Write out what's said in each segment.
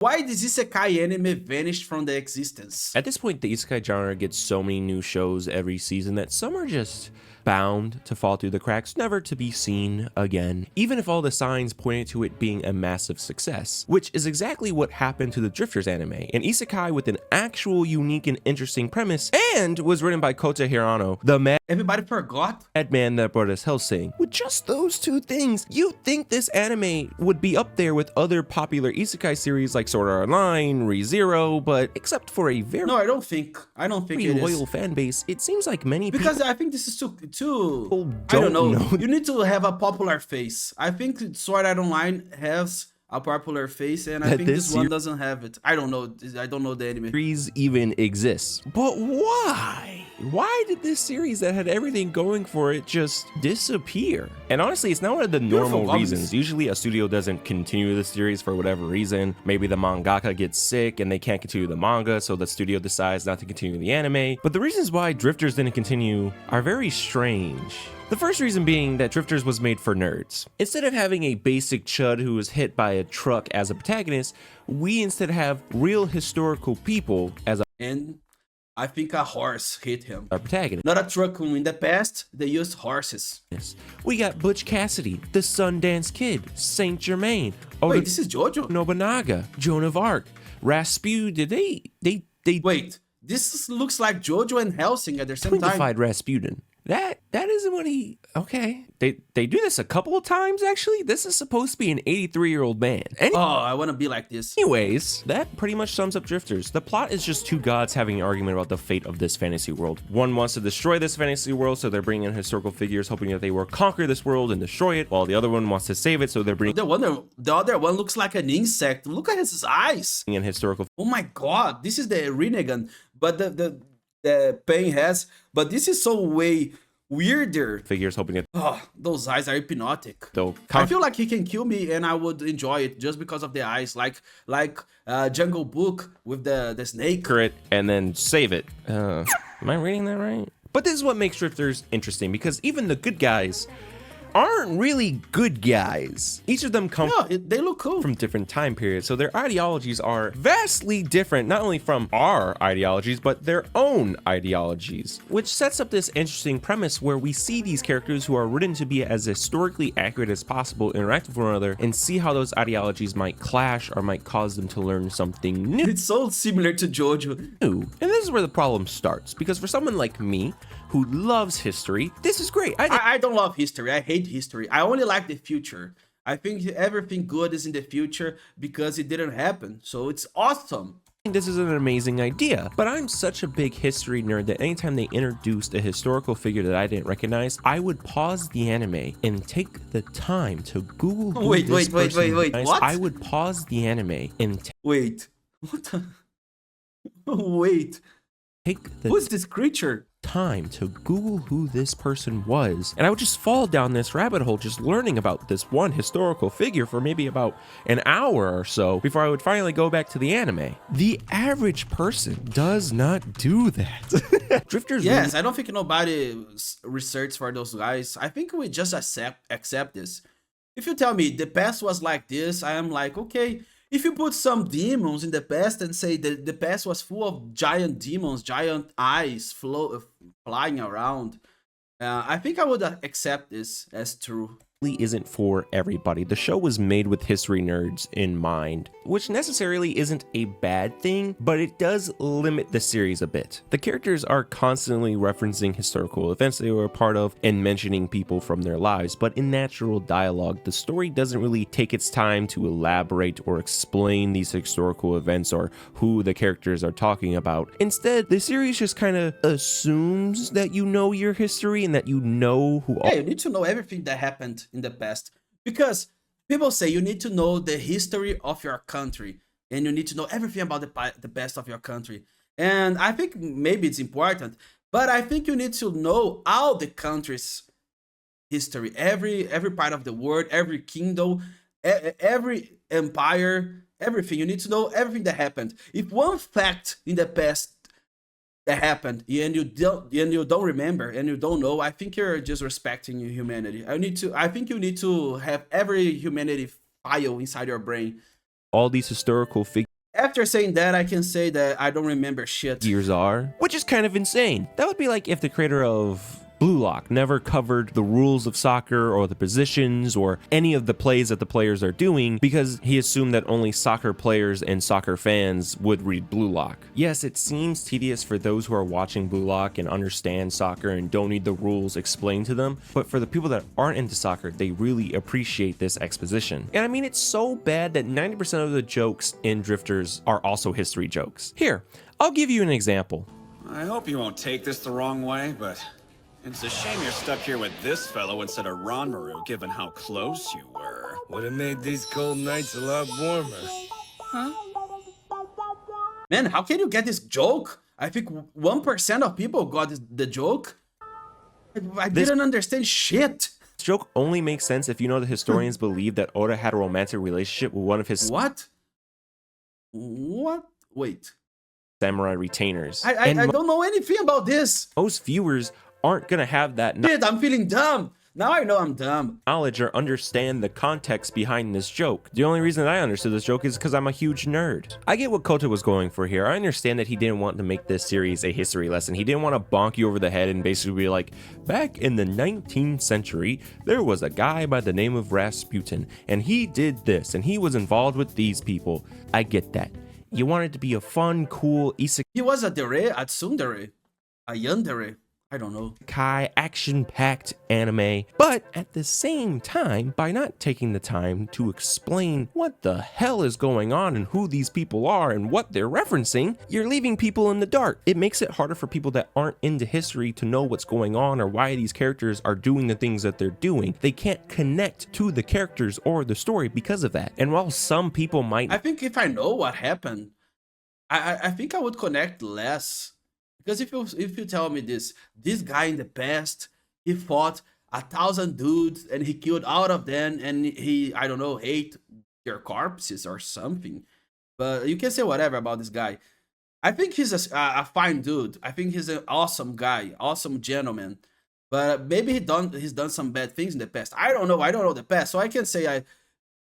Why does Isekai anime vanish from the existence? At this point, the Isekai genre gets so many new shows every season that some are just bound to fall through the cracks, never to be seen again, even if all the signs pointed to it being a massive success, which is exactly what happened to the Drifters anime, an isekai with an actual unique and interesting premise, and was written by Kota Hirano, the Everybody forgot? man that brought us Hellsing. With just those two things, you'd think this anime would be up there with other popular isekai series like Sword Art Online, ReZero, but except for a very No, I don't think it loyal is. fan base, it seems like many people Because I think this is too I don't don't know. know. You need to have a popular face. I think Sword Art Online has a popular face, and I That think this one doesn't have it. I don't know. I don't know the anime. series even exists. But why? Why did this series that had everything going for it just disappear? And honestly, it's not one of the normal reasons. Usually a studio doesn't continue the series for whatever reason. Maybe the mangaka gets sick and they can't continue the manga, so the studio decides not to continue the anime. But the reasons why Drifters didn't continue are very strange. The first reason being that Drifters was made for nerds. Instead of having a basic chud who was hit by a truck as a protagonist, we instead have real historical people as And I think a horse hit him. our protagonist. Not a truck. In the past, they used horses. We got Butch Cassidy, the Sundance Kid, Saint Germain, Wait, this is JoJo? Nobunaga, Joan of Arc, Rasputin. They Wait, this looks like JoJo and Hellsing at the same time. twinkified Rasputin. That isn't what he. Okay, they do this a couple of times actually. This is supposed to be an 83-year-old man. Oh, I want to be like this. Anyways, that pretty much sums up Drifters. The plot is just two gods having an argument about the fate of this fantasy world. One wants to destroy this fantasy world, so they're bringing in historical figures, hoping that they will conquer this world and destroy it, while the other one wants to save it, so they're bringing The other one looks like an insect. Look at his eyes. in historical Oh my god, this is the Rinnegan, but the Pain has, but this is so way weirder. figures, hoping that Oh, those eyes are hypnotic. they'll I conquer feel like he can kill me and I would enjoy it just because of the eyes, like Jungle Book with the snake. it and then save it. Am I reading that right? But this is what makes Drifters interesting, because even the good guys aren't really good guys. Each of them come Yeah, they look cool. from different time periods, so their ideologies are vastly different, not only from our ideologies, but their own ideologies, which sets up this interesting premise where we see these characters who are written to be as historically accurate as possible interact with one another and see how those ideologies might clash or might cause them to learn something new. It's so similar to JoJo. And this is where the problem starts, because for someone like me who loves history, this is great. I don't love history. I hate history. I only like the future. I think everything good is in the future because it didn't happen. So it's awesome. think this is an amazing idea, but I'm such a big history nerd that anytime they introduced a historical figure that I didn't recognize, I would pause the anime and take the time to Google who Wait, this wait, person is. what? I would pause the anime and Wait. What the? Wait. take the Who's this creature? time to Google who this person was, and I would just fall down this rabbit hole just learning about this one historical figure for maybe about an hour or so before I would finally go back to the anime. The average person does not do that. Drifters Yes, I don't think nobody research for those guys. I think we just accept this. If you tell me the past was like this, I am like, okay. If you put some demons in the past and say that the past was full of giant demons, giant eyes flying around, I think I would accept this as true. isn't for everybody. The show was made with history nerds in mind, which necessarily isn't a bad thing, but it does limit the series a bit. The characters are constantly referencing historical events they were a part of and mentioning people from their lives, but in natural dialogue, the story doesn't really take its time to elaborate or explain these historical events or who the characters are talking about. Instead, the series just kind of assumes that you know your history and that you know who Yeah, you need to know everything that happened in the past, because people say you need to know the history of your country and you need to know everything about the past of your country, and I think maybe it's important, but I think you need to know all the country's history, every part of the world, every kingdom, every empire, everything. You need to know everything that happened. If one fact in the past that happened and you don't remember and you don't know, I think you're just respecting your humanity. I think you need to have every humanity file inside your brain, all these historical figures After saying that, I can say that I don't remember shit. are, which is kind of insane. That would be like if the creator of Blue Lock never covered the rules of soccer or the positions or any of the plays that the players are doing because he assumed that only soccer players and soccer fans would read Blue Lock. Yes, it seems tedious for those who are watching Blue Lock and understand soccer and don't need the rules explained to them, but for the people that aren't into soccer, they really appreciate this exposition. And I mean, it's so bad that 90% of the jokes in Drifters are also history jokes. Here, I'll give you an example. I hope you won't take this the wrong way, but it's a shame you're stuck here with this fellow instead of Ranmaru, given how close you were. Would have made these cold nights a lot warmer. Huh? Man, how can you get this joke? I think 1% of people got the joke. I didn't understand shit. This joke only makes sense if you know the historians believe that Oda had a romantic relationship with one of his What? What? Wait. samurai retainers. I don't know anything about this. Most viewers aren't gonna have that Shit, I'm feeling dumb. Now I know I'm dumb. knowledge or understand the context behind this joke. The only reason I understood this joke is because I'm a huge nerd. I get what Kota was going for here. I understand that he didn't want to make this series a history lesson. He didn't want to bonk you over the head and basically be like, back in the 19th century, there was a guy by the name of Rasputin, and he did this, and he was involved with these people. I get that. You want it to be a fun, cool isekai He was a dere, a tsundere, a yandere. I don't know. action-packed anime, but at the same time, by not taking the time to explain what the hell is going on and who these people are and what they're referencing, you're leaving people in the dark. It makes it harder for people that aren't into history to know what's going on or why these characters are doing the things that they're doing. They can't connect to the characters or the story because of that. And while some people might... I think if I know what happened, I think I would connect less. Because if you tell me this guy in the past, he fought 1,000 dudes and he killed all of them and he, I don't know, ate their corpses or something. But you can say whatever about this guy. I think he's a fine dude. I think he's an awesome guy, awesome gentleman. But maybe he's done some bad things in the past. I don't know. I don't know the past. So I can say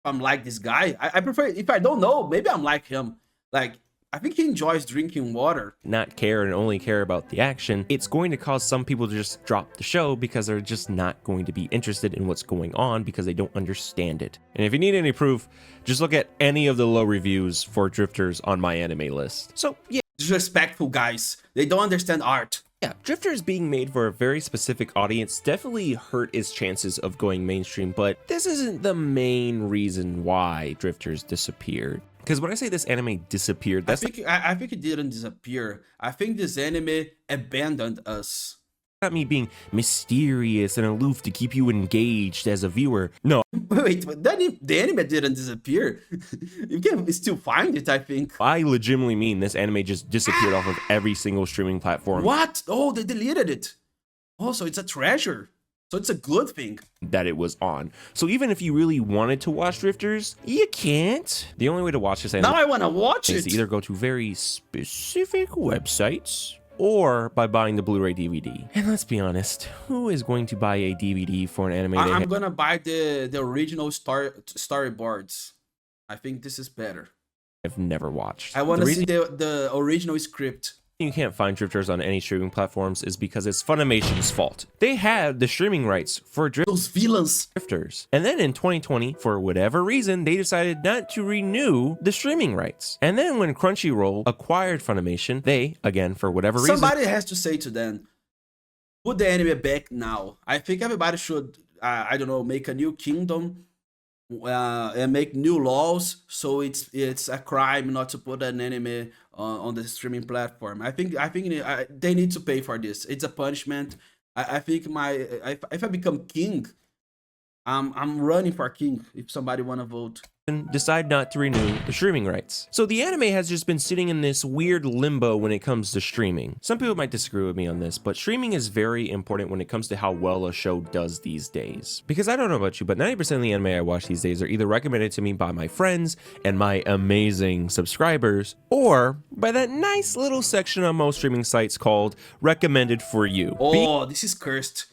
I'm like this guy. I prefer, if I don't know, maybe I'm like him. Like, I think he enjoys drinking water. Not care and only care about the action, it's going to cause some people to just drop the show because they're just not going to be interested in what's going on because they don't understand it. And if you need any proof, just look at any of the low reviews for Drifters on my anime list. So yeah, Disrespectful guys. They don't understand art. yeah, Drifters being made for a very specific audience definitely hurt its chances of going mainstream, but this isn't the main reason why Drifters disappeared. Because when I say this anime disappeared, that's I think it didn't disappear. I think this anime abandoned us. not me being mysterious and aloof to keep you engaged as a viewer. No, Wait, but the anime didn't disappear. You can still find it, I think. I legitimately mean this anime just disappeared off of every single streaming platform What? Oh, they deleted it. Oh, so it's a treasure. So it's a good thing. that it was on. So even if you really wanted to watch Drifters, you can't. The only way to watch this anime Now I want to watch is it. to either go to very specific websites or by buying the Blu-ray DVD. And let's be honest, who is going to buy a DVD for an anime they I'm gonna buy the original storyboards. I think this is better. have never watched? I want The to see reason the original script. you can't find Drifters on any streaming platforms is because it's Funimation's fault. They had the streaming rights for Those villains. Drifters. And then in 2020, for whatever reason, they decided not to renew the streaming rights. And then when Crunchyroll acquired Funimation, they, again, for whatever reason, Somebody has to say to them, put the anime back now. I think everybody should, I don't know, make a new kingdom and make new laws, so it's a crime not to put an anime on the streaming platform. I think they need to pay for this. It's a punishment. I think if I become king, I'm running for king. If somebody wanna vote. decide not to renew the streaming rights. So the anime has just been sitting in this weird limbo when it comes to streaming. Some people might disagree with me on this, but streaming is very important when it comes to how well a show does these days. Because I don't know about you, but 90% of the anime I watch these days are either recommended to me by my friends and my amazing subscribers, or by that nice little section on most streaming sites called recommended for you. Oh, this is cursed.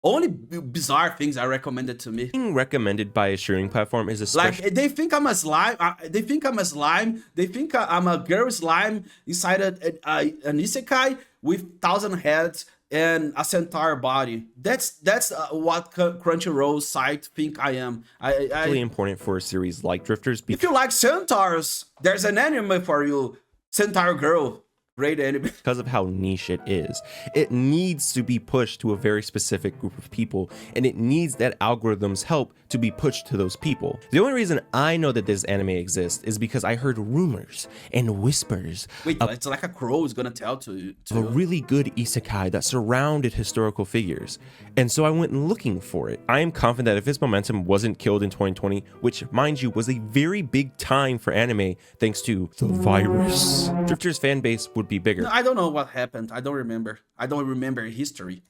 Only bizarre things are recommended to me. Being recommended by a streaming platform is Like especially they think I'm a slime. They think I'm a slime. They think I'm a girl slime inside an isekai with 1,000 heads and a centaur body. That's what Crunchyroll site think I am. important for a series like Drifters If you like centaurs, there's an anime for you. Centaur Girl. Great anime. because of how niche it is. It needs to be pushed to a very specific group of people, and it needs that algorithm's help to be pushed to those people. The only reason I know that this anime exists is because I heard rumors and whispers Wait, it's like a crow is gonna tell to you. of a really good isekai that surrounded historical figures, and so I went looking for it. I am confident that if its momentum wasn't killed in 2020, which mind you was a very big time for anime thanks to the virus, Drifters fan base would be bigger. No, I don't know what happened. I don't remember. I don't remember history.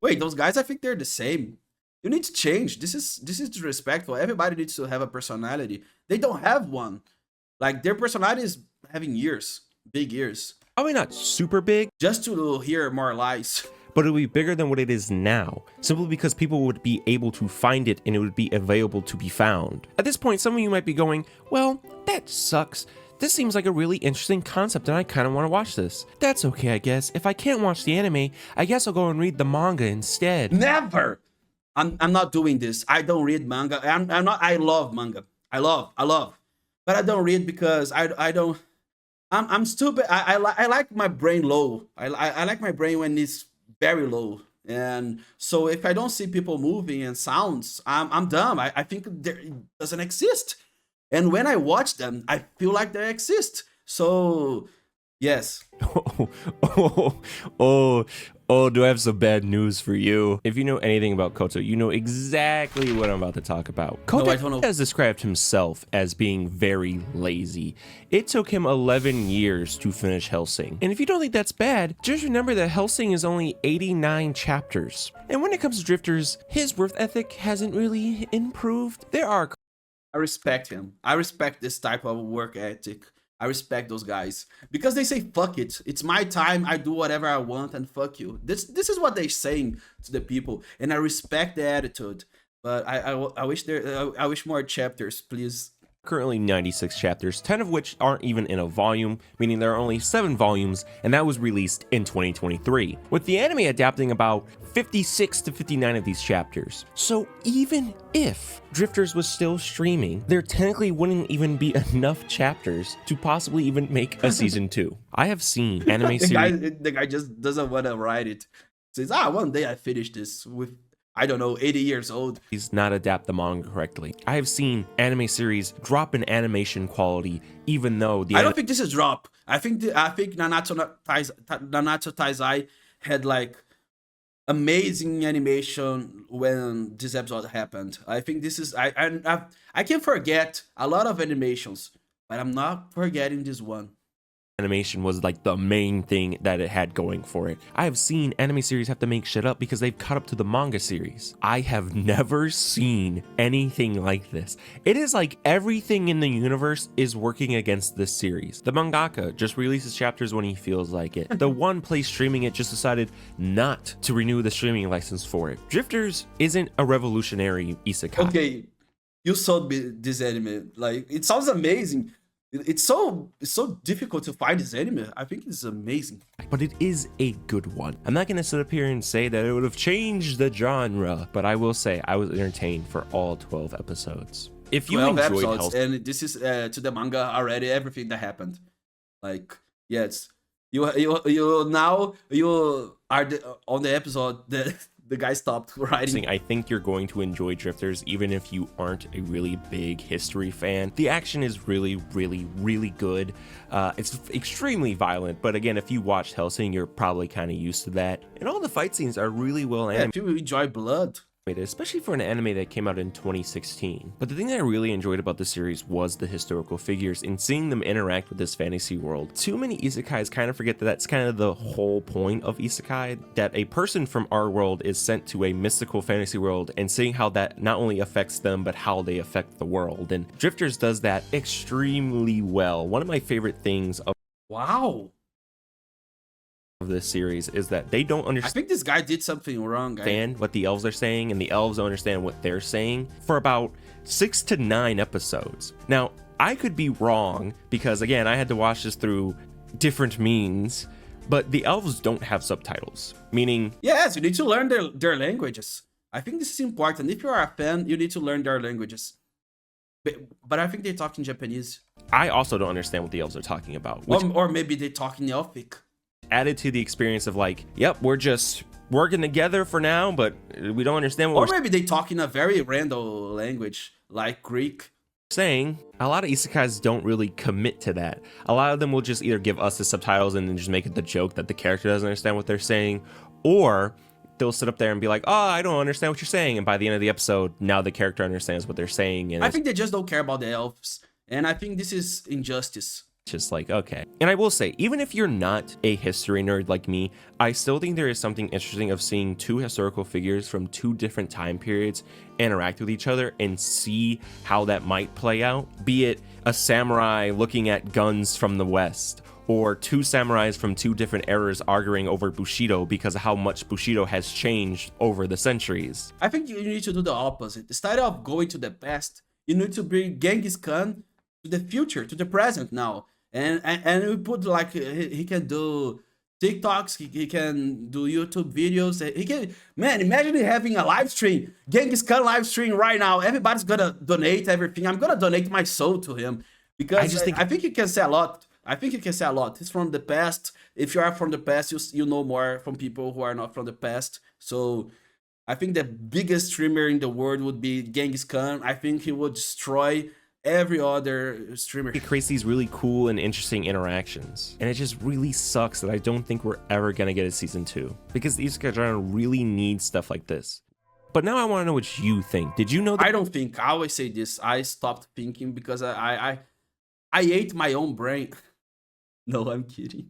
Wait, those guys, I think they're the same. You need to change. This is disrespectful. Everybody needs to have a personality. They don't have one. Like their personality is having ears, big ears, Probably not super big, just to hear more lies. but it would be bigger than what it is now, simply because people would be able to find it and it would be available to be found. At this point, some of you might be going, well, that sucks. This seems like a really interesting concept and I kind of want to watch this. That's okay, I guess. If I can't watch the anime, I guess I'll go and read the manga instead. Never. I'm not doing this. I don't read manga. I'm not. I love manga. I love. But I don't read because I don't. I'm stupid. I like my brain low. I like my brain when it's very low. And so if I don't see people moving and sounds, I'm dumb. I think it doesn't exist. And when I watch them, I feel like they exist. So, yes. Do I have some bad news for you? If you know anything about Koto, you know exactly what I'm about to talk about. Koto I don't know. has described himself as being very lazy. It took him 11 years to finish Hellsing. And if you don't think that's bad, just remember that Hellsing is only 89 chapters. And when it comes to Drifters, his work ethic hasn't really improved. There are I respect him. I respect this type of work ethic. I respect those guys because they say fuck it. It's my time. I do whatever I want and fuck you. This is what they're saying to the people, and I respect the attitude. But I wish more chapters, please. currently 96 chapters, 10 of which aren't even in a volume, meaning there are only 7 volumes, and that was released in 2023, with the anime adapting about 56 to 59 of these chapters. So even if Drifters was still streaming, there technically wouldn't even be enough chapters to possibly even make a season 2. I have seen anime series... The guy just doesn't want to write it. Says, one day I finish this with, I don't know, 80 years old. He's not adapt the manga correctly. I have seen anime series drop in animation quality, even though the... I don't think this is drop. I think Nanatsu Taizai had like amazing animation when this episode happened. I think this is I can forget a lot of animations, but I'm not forgetting this one. Animation was like the main thing that it had going for it. I have seen anime series have to make shit up because they've caught up to the manga series. I have never seen anything like this. It is like everything in the universe is working against this series. The mangaka just releases chapters when he feels like it. The one place streaming it just decided not to renew the streaming license for it. Drifters isn't a revolutionary isekai. Okay, you sold me this anime. Like, it sounds amazing. It's so difficult to find this anime. I think it's amazing. But it is a good one. I'm not going to sit up here and say that it would have changed the genre, but I will say I was entertained for all 12 episodes. If you 12 enjoyed episodes, and this is to the manga already, everything that happened. Like, yes, you are on the episode that the guy stopped writing. I think you're going to enjoy Drifters even if you aren't a really big history fan. The action is really, really, really good. It's extremely violent, but again, if you watched Hellsing, you're probably kind of used to that. And all the fight scenes are really well animated. If you enjoy blood, especially for an anime that came out in 2016. But the thing that I really enjoyed about the series was the historical figures and seeing them interact with this fantasy world. Too many isekais kind of forget that that's kind of the whole point of isekai, that a person from our world is sent to a mystical fantasy world and seeing how that not only affects them, but how they affect the world. And Drifters does that extremely well. One of my favorite things of wow. of this series is that they don't I understand think this guy did something wrong. what the elves are saying, and the elves don't understand what they're saying for about 6 to 9 episodes. Now, I could be wrong because, again, I had to watch this through different means, but the elves don't have subtitles, meaning... Yes, you need to learn their languages. I think this is important. If you are a fan, you need to learn their languages. But I think they talk in Japanese. I also don't understand what the elves are talking about. Which Or maybe they talk in Elfic. added to the experience of like, yep, we're just working together for now, but we don't understand what Or we're maybe they talk in a very random language, like Greek. saying. A lot of isekais don't really commit to that. A lot of them will just either give us the subtitles and then just make it the joke that the character doesn't understand what they're saying, or they'll sit up there and be like, oh, I don't understand what you're saying, and by the end of the episode, now the character understands what they're saying. And I think they just don't care about the elves, and I think this is injustice. just like, okay. And I will say, even if you're not a history nerd like me, I still think there is something interesting of seeing two historical figures from two different time periods interact with each other and see how that might play out. Be it a samurai looking at guns from the West, or two samurais from two different eras arguing over Bushido because of how much Bushido has changed over the centuries. I think you need to do the opposite. Instead of going to the past, you need to bring Genghis Khan to the future, to the present now. And we put like, he can do TikToks, he can do YouTube videos. He can, man, imagine having a live stream, Genghis Khan live stream right now. Everybody's gonna donate everything. I'm gonna donate my soul to him because I think he can say a lot. I think he can say a lot. He's from the past. If you are from the past, you know more from people who are not from the past. So I think the biggest streamer in the world would be Genghis Khan. I think he would destroy every other streamer. It creates these really cool and interesting interactions, and it just really sucks that I don't think we're ever gonna get a season 2 because the Isekai genre really needs stuff like this. But now I want to know what you think. Did you know that? I don't think. I always say this. I stopped thinking because I ate my own brain. No, I'm kidding.